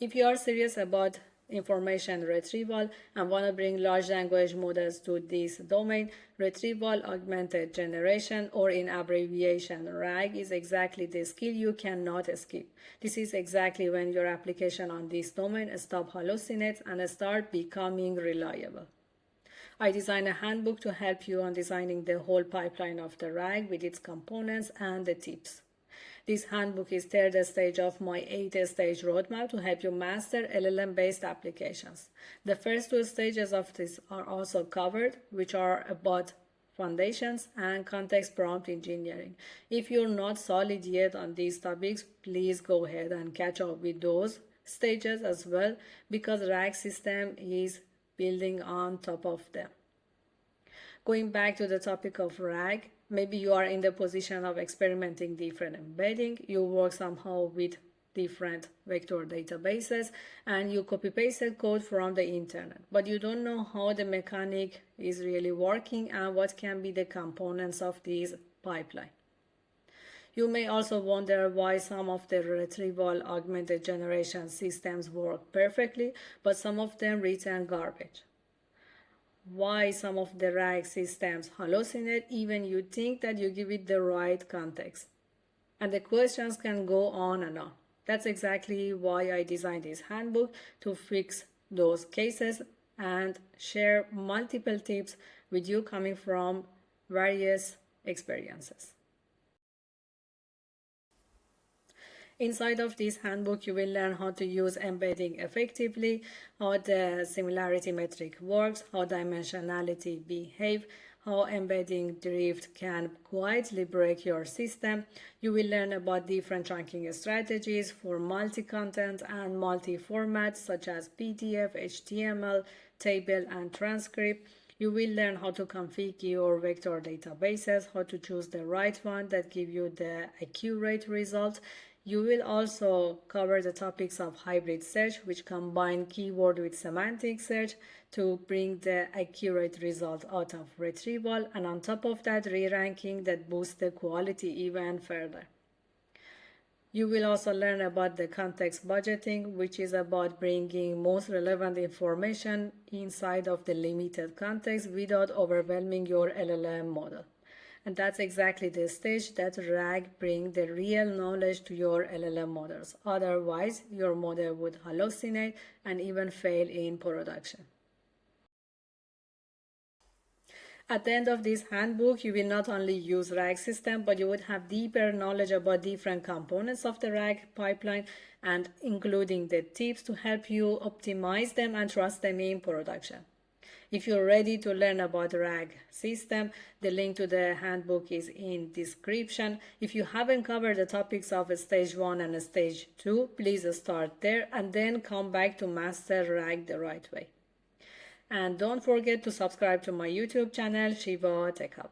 If you are serious about information retrieval and want to bring large language models to this domain, retrieval augmented generation, or in abbreviation RAG, is exactly the skill you cannot skip. This is exactly when your application on this domain stop hallucinates and start becoming reliable. I designed a handbook to help you on designing the whole pipeline of the RAG with its components and the tips. This handbook is third stage of my 8-stage roadmap to help you master LLM-based applications. The first two stages of this are also covered, which are about foundations and context prompt engineering. If you're not solid yet on these topics, please go ahead and catch up with those stages as well, because RAG system is building on top of them. Going back to the topic of RAG, maybe you are in the position of experimenting different embedding. You work somehow with different vector databases and you copy pasted code from the internet, but you don't know how the mechanic is really working and what can be the components of this pipeline. You may also wonder why some of the retrieval augmented generation systems work perfectly, but some of them return garbage. Why some of the RAG systems hallucinate even you think that you give it the right context. And the questions can go on and on. That's exactly why I designed this handbook, to fix those cases and share multiple tips with you coming from various experiences. Inside of this handbook, you will learn how to use embedding effectively, how the similarity metric works, how dimensionality behaves, how embedding drift can quietly break your system. You will learn about different chunking strategies for multi-content and multi-formats such as PDF, HTML, table, and transcript. You will learn how to configure your vector databases, how to choose the right one that give you the accurate result. You will also cover the topics of hybrid search, which combine keyword with semantic search to bring the accurate result out of retrieval, and on top of that, re-ranking that boosts the quality even further. You will also learn about the context budgeting, which is about bringing most relevant information inside of the limited context without overwhelming your LLM model. And that's exactly the stage that RAG brings the real knowledge to your LLM models. Otherwise, your model would hallucinate and even fail in production. At the end of this handbook, you will not only use RAG system, but you would have deeper knowledge about different components of the RAG pipeline, and including the tips to help you optimize them and trust them in production. If you're ready to learn about RAG system, the link to the handbook is in description. If you haven't covered the topics of stage 1 and stage 2, please start there and then come back to master RAG the right way. And don't forget to subscribe to my YouTube channel, Shiva Tech Hub.